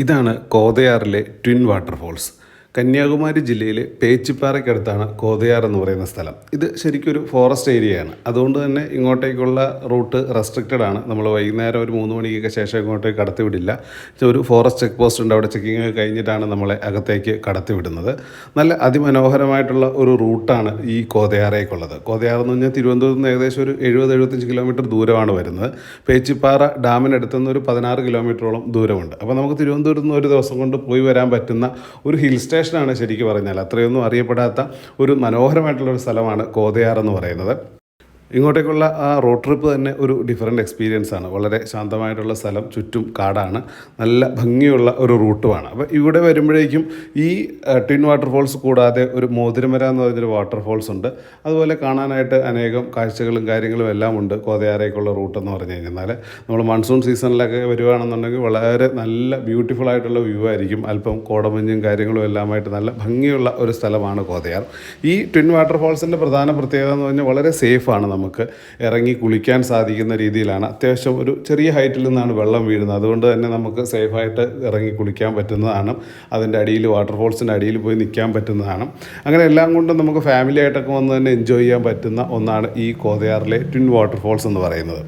ഇതാണ് കോതയാറിലെ twin waterfalls. Kanyakumari ജില്ലയിലെ പേച്ചിപ്പാറയ്ക്കടുത്താണ് കോതയാർ എന്ന് പറയുന്ന സ്ഥലം. ഇത് ശരിക്കും ഒരു ഫോറസ്റ്റ് ഏരിയയാണ്. അതുകൊണ്ട് തന്നെ ഇങ്ങോട്ടേക്കുള്ള റൂട്ട് റെസ്ട്രിക്റ്റഡ് ആണ്. നമ്മൾ വൈകുന്നേരം ഒരു 3 മണിക്കൊക്കെ ശേഷം ഇങ്ങോട്ടേക്ക് കടത്തിവിടില്ല. ഒരു ഫോറസ്റ്റ് ചെക്ക് പോസ്റ്റ് ഉണ്ട്, അവിടെ ചെക്കിങ് കഴിഞ്ഞിട്ടാണ് നമ്മളെ അകത്തേക്ക് കടത്തിവിടുന്നത്. നല്ല അതിമനോഹരമായിട്ടുള്ള ഒരു റൂട്ടാണ് ഈ കോതയാറേക്കുള്ളത്. കോതയാർ എന്ന് പറഞ്ഞാൽ തിരുവനന്തപുരത്ത് നിന്ന് ഏകദേശം ഒരു 70-75 കിലോമീറ്റർ ദൂരമാണ് വരുന്നത്. പേച്ചിപ്പാറ ഡാമിനടുത്തുനിന്ന് ഒരു 16 കിലോമീറ്ററോളം ദൂരമുണ്ട്. അപ്പോൾ നമുക്ക് തിരുവനന്തപുരത്ത് നിന്ന് ഒരു ദിവസം കൊണ്ട് പോയി വരാൻ പറ്റുന്ന ഒരു ഹിൽ സ്റ്റേഷനാണ് ശരിക്കും പറഞ്ഞാൽ. അത്രയൊന്നും അറിയപ്പെടാത്ത ഒരു മനോഹരമായിട്ടുള്ളൊരു സ്ഥലമാണ് കോതയാർ എന്ന് പറയുന്നത്. ഇങ്ങോട്ടേക്കുള്ള ആ റോഡ് ട്രിപ്പ് തന്നെ ഒരു ഡിഫറെൻറ്റ് എക്സ്പീരിയൻസ് ആണ്. വളരെ ശാന്തമായിട്ടുള്ള സ്ഥലം, ചുറ്റും കാടാണ്, നല്ല ഭംഗിയുള്ള ഒരു റൂട്ടുമാണ്. അപ്പോൾ ഇവിടെ വരുമ്പോഴേക്കും ഈ ട്വിൻ വാട്ടർഫോൾസ് കൂടാതെ ഒരു മോതിരമര എന്ന് പറഞ്ഞൊരു വാട്ടർഫോൾസ് ഉണ്ട്. അതുപോലെ കാണാനായിട്ട് അനേകം കാഴ്ചകളും കാര്യങ്ങളും എല്ലാം ഉണ്ട് കോതയാറേക്കുള്ള റൂട്ടെന്ന് പറഞ്ഞു കഴിഞ്ഞാൽ. നമ്മൾ മൺസൂൺ സീസണിലൊക്കെ വരുവാണെന്നുണ്ടെങ്കിൽ വളരെ നല്ല ബ്യൂട്ടിഫുൾ ആയിട്ടുള്ള വ്യൂ ആയിരിക്കും. അല്പം കോടമഞ്ഞും കാര്യങ്ങളും എല്ലാമായിട്ട് നല്ല ഭംഗിയുള്ള ഒരു സ്ഥലമാണ് കോതയാർ. ഈ ട്വിൻ വാട്ടർഫോൾസിൻ്റെ പ്രധാന പ്രത്യേകത എന്ന് പറഞ്ഞാൽ വളരെ സേഫാണ്. നമുക്ക് ഇറങ്ങി കുളിക്കാൻ സാധിക്കുന്ന രീതിയിലാണ്. അത്യാവശ്യം ഒരു ചെറിയ ഹൈറ്റിൽ നിന്നാണ് വെള്ളം വീഴുന്നത്. അതുകൊണ്ട് തന്നെ നമുക്ക് സേഫായിട്ട് ഇറങ്ങി കുളിക്കാൻ പറ്റുന്നതാണ്. അതിൻ്റെ അടിയിൽ, വാട്ടർഫോൾസിൻ്റെ അടിയിൽ പോയി നിൽക്കാൻ പറ്റുന്നതാണ്. അങ്ങനെ എല്ലാം കൊണ്ടും നമുക്ക് ഫാമിലി ആയിട്ടൊക്കെ വന്ന് തന്നെ എൻജോയ് ചെയ്യാൻ പറ്റുന്ന ഒന്നാണ് ഈ കോതയാറിലെ ട്വിൻ വാട്ടർഫോൾസ് എന്ന് പറയുന്നത്.